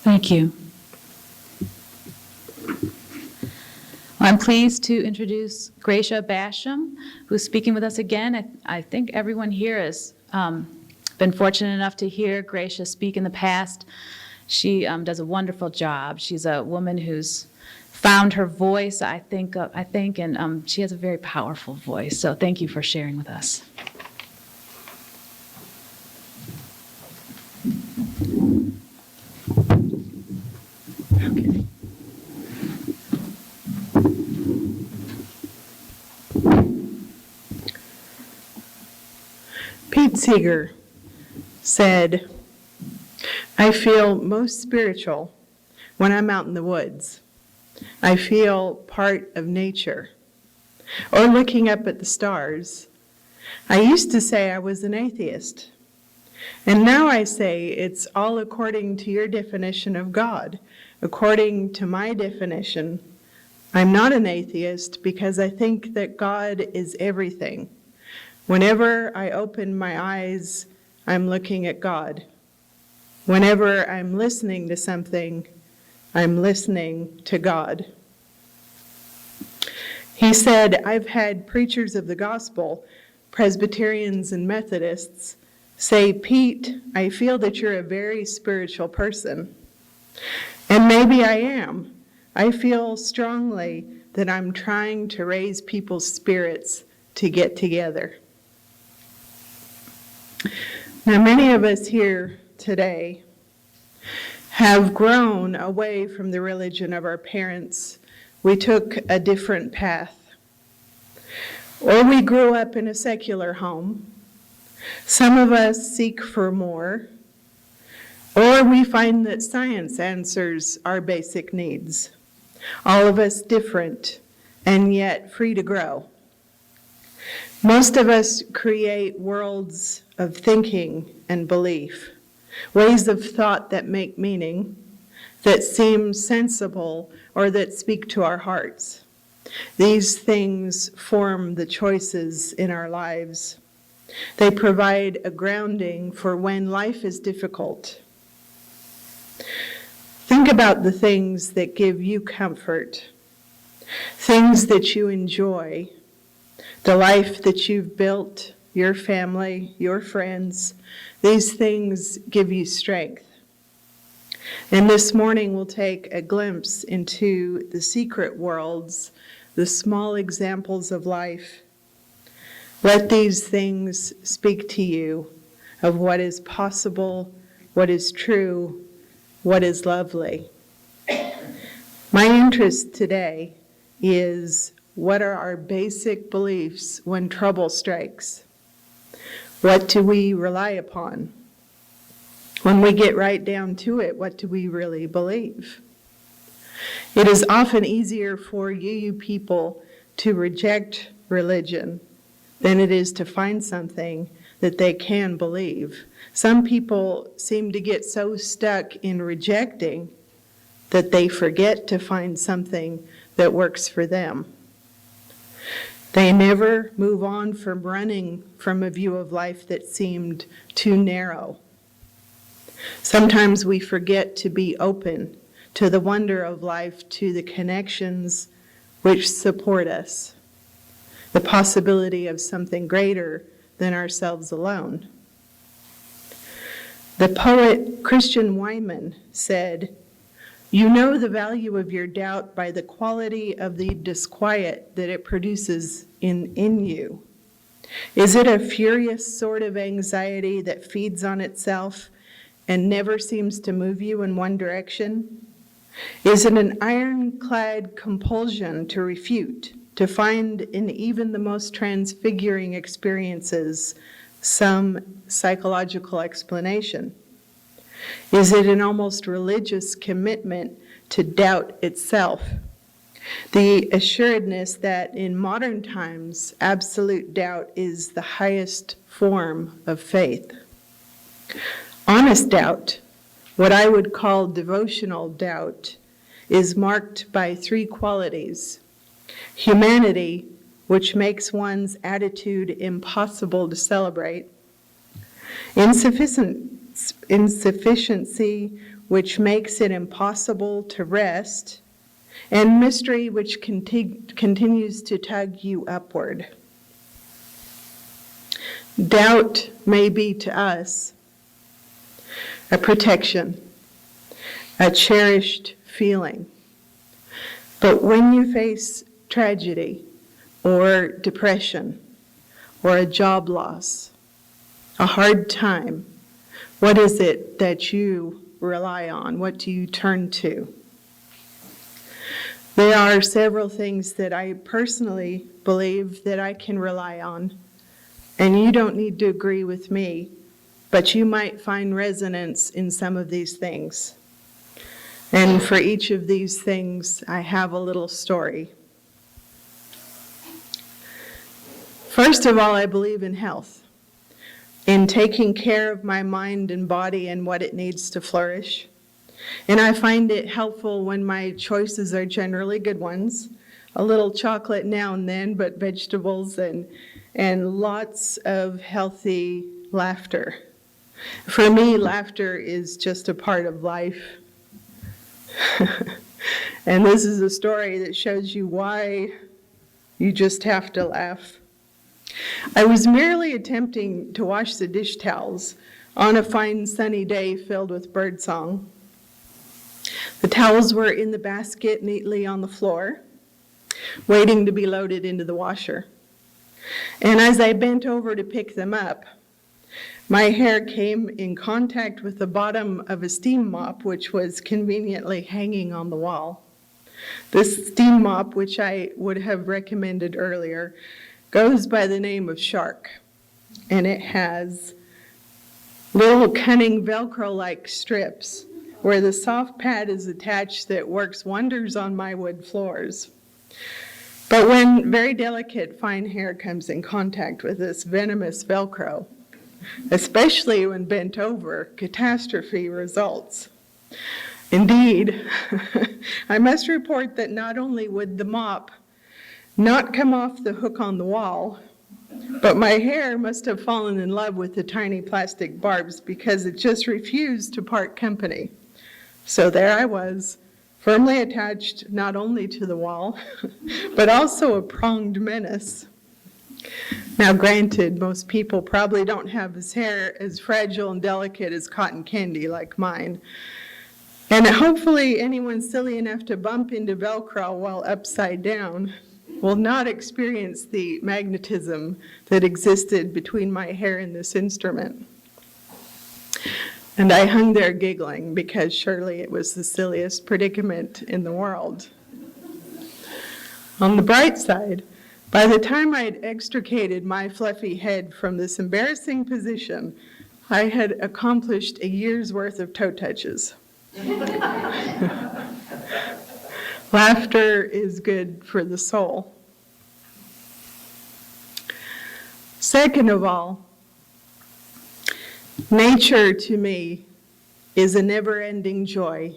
Thank you. I'm pleased to introduce Gracia Basham, who's speaking with us again. I think everyone here has been fortunate enough to hear Gracia speak in the past. She does a wonderful job. She's a woman who's found her voice, I think, and she has a very powerful voice. So thank you for sharing with us. Okay. Pete Seeger said, "I feel most spiritual when I'm out in the woods. I feel part of nature, or looking up at the stars. I used to say I was an atheist, and now I say it's all according to your definition of God. According to my definition, I'm not an atheist because I think that God is everything. Whenever I open my eyes, I'm looking at God. Whenever I'm listening to something, I'm listening to God." He said, "I've had preachers of the gospel, Presbyterians and Methodists, say, 'Pete, I feel that you're a very spiritual person.' And maybe I am. I feel strongly that I'm trying to raise people's spirits to get together." Now, many of us here today have grown away from the religion of our parents. We took a different path. Or we grew up in a secular home. Some of us seek for more. Or we find that science answers our basic needs. All of us different, and yet free to grow. Most of us create worlds of thinking and belief, ways of thought that make meaning, that seem sensible, or that speak to our hearts. These things form the choices in our lives. They provide a grounding for when life is difficult. Think about the things that give you comfort, things that you enjoy, the life that you've built, your family, your friends. These things give you strength. And this morning we'll take a glimpse into the secret worlds, the small examples of life. Let these things speak to you of what is possible, what is true, what is lovely. My interest today is, what are our basic beliefs when trouble strikes? What do we rely upon? When we get right down to it, what do we really believe? It is often easier for you people to reject religion than it is to find something that they can believe. Some people seem to get so stuck in rejecting that they forget to find something that works for them. They never move on from running from a view of life that seemed too narrow. Sometimes we forget to be open to the wonder of life, to the connections which support us, the possibility of something greater than ourselves alone. The poet Christian Wyman said, "You know the value of your doubt by the quality of the disquiet that it produces in you. Is it a furious sort of anxiety that feeds on itself and never seems to move you in one direction? Is it an ironclad compulsion to refute, to find in even the most transfiguring experiences some psychological explanation? Is it an almost religious commitment to doubt itself? The assuredness that in modern times, absolute doubt is the highest form of faith. Honest doubt, what I would call devotional doubt, is marked by three qualities: humanity, which makes one's attitude impossible to celebrate; insufficiency, which makes it impossible to rest, and mystery, which continues to tug you upward. Doubt may be to us a protection, a cherished feeling. But when you face tragedy or depression or a job loss, a hard time, what is it that you rely on? What do you turn to? There are several things that I personally believe that I can rely on, and you don't need to agree with me, but you might find resonance in some of these things. And for each of these things, I have a little story. First of all, I believe in health, in taking care of my mind and body and what it needs to flourish. And I find it helpful when my choices are generally good ones. A little chocolate now and then, but vegetables and lots of healthy laughter. For me, laughter is just a part of life. And this is a story that shows you why you just have to laugh. I was merely attempting to wash the dish towels on a fine sunny day filled with birdsong. The towels were in the basket neatly on the floor, waiting to be loaded into the washer. And as I bent over to pick them up, my hair came in contact with the bottom of a steam mop, which was conveniently hanging on the wall. This steam mop, which I would have recommended earlier, goes by the name of Shark, and it has little cunning Velcro-like strips where the soft pad is attached that works wonders on my wood floors. But when very delicate, fine hair comes in contact with this venomous Velcro, especially when bent over, catastrophe results. Indeed, I must report that not only would the mop not come off the hook on the wall, but my hair must have fallen in love with the tiny plastic barbs because it just refused to part company. So there I was, firmly attached not only to the wall, but also a pronged menace. Now granted, most people probably don't have his hair as fragile and delicate as cotton candy like mine. And hopefully anyone silly enough to bump into Velcro while upside down will not experience the magnetism that existed between my hair and this instrument. And I hung there giggling because surely it was the silliest predicament in the world. On the bright side, by the time I had extricated my fluffy head from this embarrassing position, I had accomplished a year's worth of toe touches. Laughter is good for the soul. Second of all, nature to me is a never-ending joy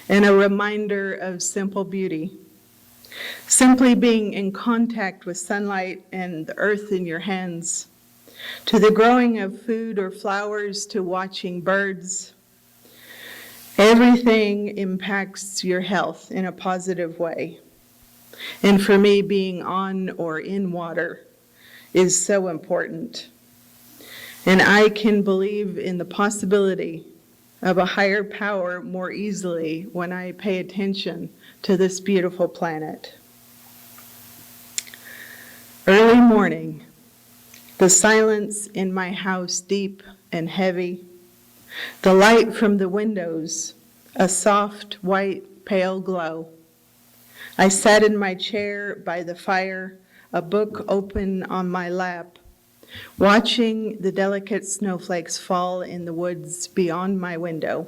and a reminder of simple beauty. Simply being in contact with sunlight and the earth in your hands, to the growing of food or flowers, to watching birds. Everything impacts your health in a positive way. And for me, being on or in water is so important. And I can believe in the possibility of a higher power more easily when I pay attention to this beautiful planet. Early morning, the silence in my house deep and heavy, the light from the windows, a soft, white, pale glow. I sat in my chair by the fire, a book open on my lap, watching the delicate snowflakes fall in the woods beyond my window,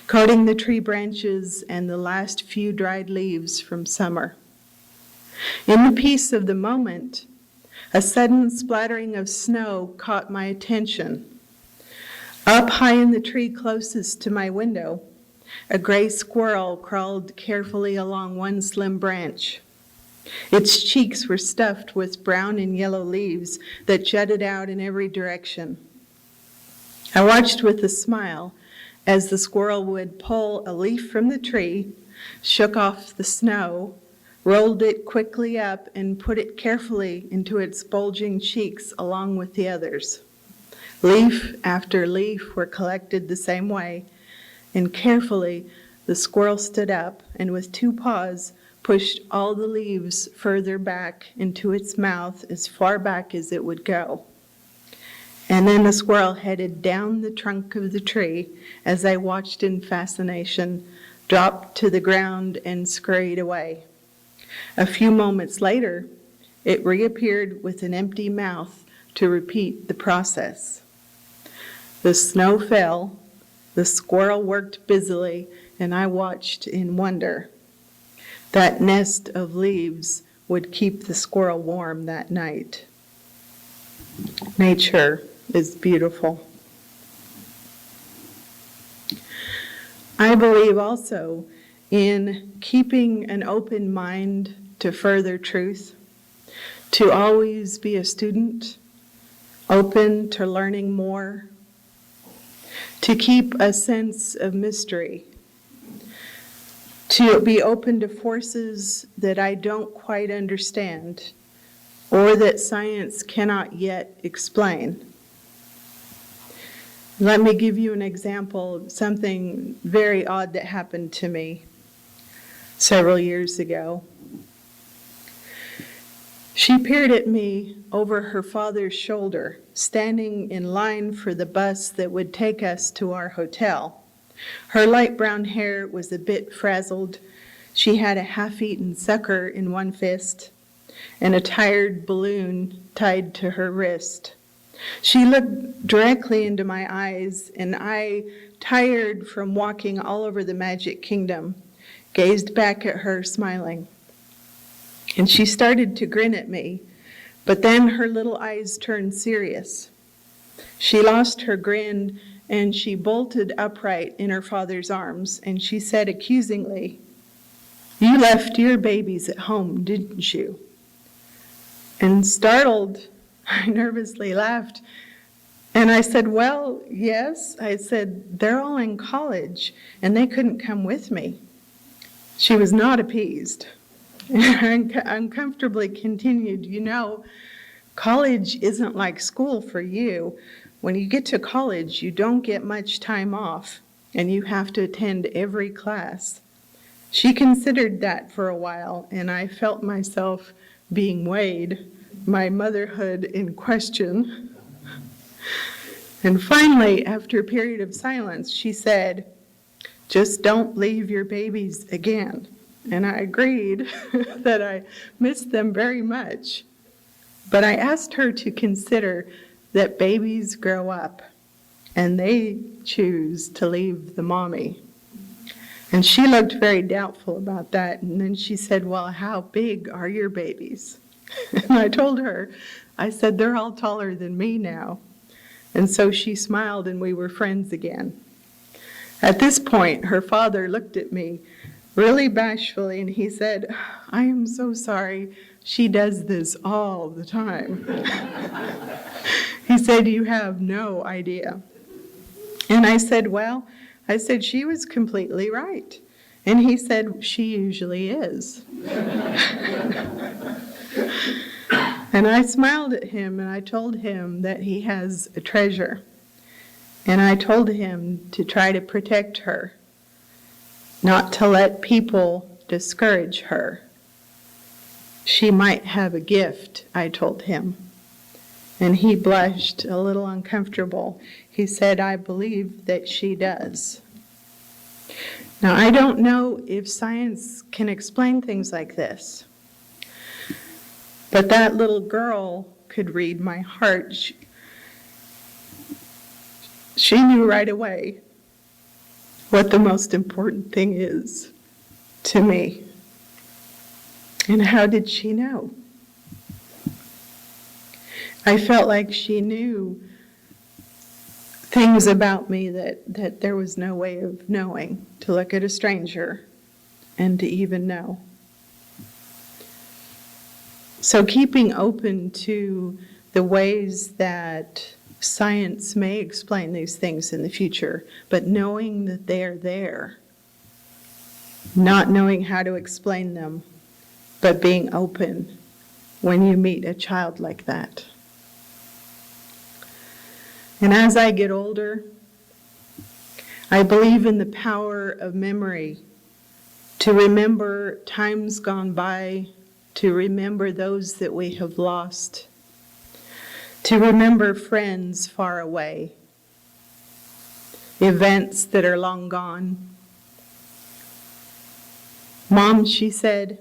coating the tree branches and the last few dried leaves from summer. In the peace of the moment, a sudden splattering of snow caught my attention. Up high in the tree closest to my window, a gray squirrel crawled carefully along one slim branch. Its cheeks were stuffed with brown and yellow leaves that jutted out in every direction. I watched with a smile as the squirrel would pull a leaf from the tree, shook off the snow, rolled it quickly up, and put it carefully into its bulging cheeks along with the others. Leaf after leaf were collected the same way, and carefully the squirrel stood up and with two paws pushed all the leaves further back into its mouth, as far back as it would go. And then the squirrel headed down the trunk of the tree, as I watched in fascination, dropped to the ground and scurried away. A few moments later, it reappeared with an empty mouth to repeat the process. The snow fell, the squirrel worked busily, and I watched in wonder. That nest of leaves would keep the squirrel warm that night. Nature is beautiful. I believe also in keeping an open mind to further truth, to always be a student, open to learning more, to keep a sense of mystery, to be open to forces that I don't quite understand or that science cannot yet explain. Let me give you an example of something very odd that happened to me several years ago. She peered at me over her father's shoulder, standing in line for the bus that would take us to our hotel. Her light brown hair was a bit frazzled. She had a half-eaten sucker in one fist and a tired balloon tied to her wrist. She looked directly into my eyes, and I, tired from walking all over the Magic Kingdom, gazed back at her, smiling. And she started to grin at me, but then her little eyes turned serious. She lost her grin, and she bolted upright in her father's arms, and she said accusingly, "You left your babies at home, didn't you?" And startled, I nervously laughed, and I said, "Well, yes." I said, "They're all in college, and they couldn't come with me." She was not appeased. And uncomfortably continued, "You know, college isn't like school for you. When you get to college, you don't get much time off, and you have to attend every class." She considered that for a while, and I felt myself being weighed, my motherhood in question. And finally, after a period of silence, she said, "Just don't leave your babies again." And I agreed that I missed them very much. But I asked her to consider that babies grow up and they choose to leave the mommy. And she looked very doubtful about that. And then she said, "Well, how big are your babies?" And I told her, I said, "They're all taller than me now." And so she smiled and we were friends again. At this point, her father looked at me really bashfully, and he said, "I am so sorry. She does this all the time." He said, "You have no idea." And I said, "Well," I said, "she was completely right." And he said, "She usually is." And I smiled at him, and I told him that he has a treasure. And I told him to try to protect her, not to let people discourage her. She might have a gift, I told him. And he blushed a little uncomfortable. He said, "I believe that she does." Now, I don't know if science can explain things like this, but that little girl could read my heart. She knew right away what the most important thing is to me. And how did she know? I felt like she knew things about me that there was no way of knowing, to look at a stranger and to even know. So keeping open to the ways that Science may explain these things in the future, but knowing that they're there, not knowing how to explain them, but being open when you meet a child like that. And as I get older, I believe in the power of memory, to remember times gone by, to remember those that we have lost, to remember friends far away, events that are long gone. Mom, she said,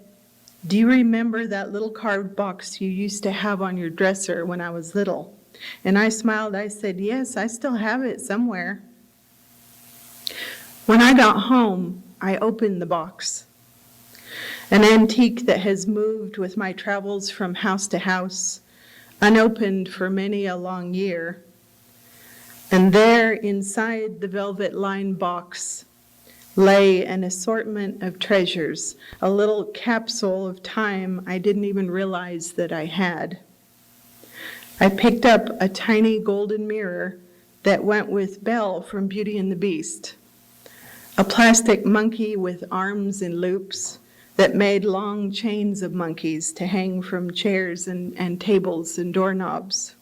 "Do you remember that little carved box you used to have on your dresser when I was little?" And I smiled. I said, "Yes, I still have it somewhere." When I got home, I opened the box. An antique that has moved with my travels from house to house, unopened for many a long year. And there, inside the velvet-lined box, lay an assortment of treasures, a little capsule of time I didn't even realize that I had. I picked up a tiny golden mirror that went with Belle from Beauty and the Beast, a plastic monkey with arms in loops that made long chains of monkeys to hang from chairs and tables and doorknobs.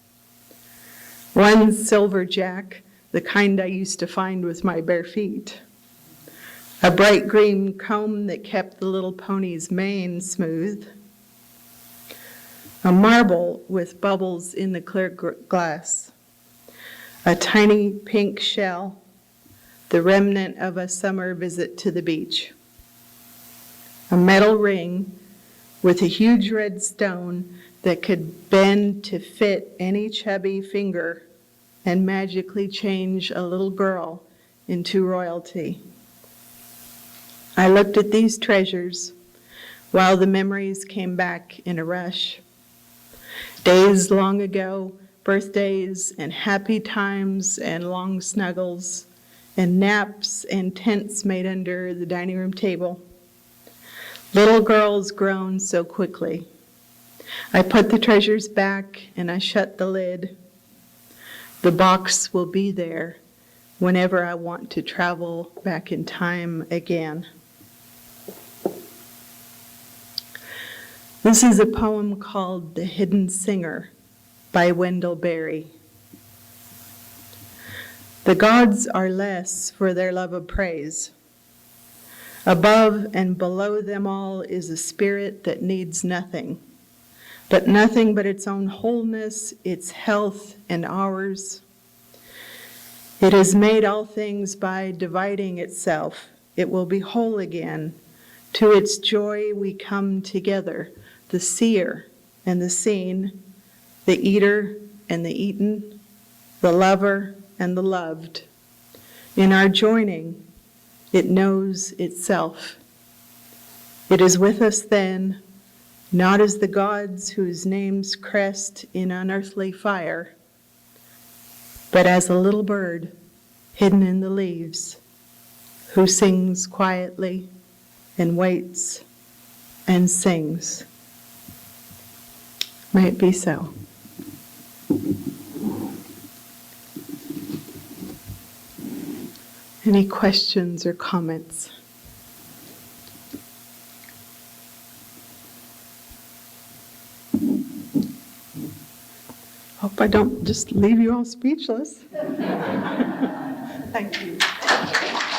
One silver jack, the kind I used to find with my bare feet. A bright green comb that kept the little pony's mane smooth. A marble with bubbles in the clear glass. A tiny pink shell, the remnant of a summer visit to the beach. A metal ring with a huge red stone that could bend to fit any chubby finger and magically change a little girl into royalty. I looked at these treasures while the memories came back in a rush. Days long ago, birthdays and happy times and long snuggles and naps and tents made under the dining room table. Little girls grown so quickly. I put the treasures back and I shut the lid. The box will be there whenever I want to travel back in time again. This is a poem called The Hidden Singer by Wendell Berry. The gods are less for their love of praise. Above and below them all is a spirit that needs nothing but its own wholeness, its health, and ours. It has made all things by dividing itself. It will be whole again. To its joy we come together, the seer and the seen, the eater and the eaten, the lover and the loved. In our joining, it knows itself. It is with us then, not as the gods whose names crest in unearthly fire, but as a little bird hidden in the leaves, who sings quietly and waits and sings. May it be so. Any questions or comments? Hope I don't just leave you all speechless. Thank you.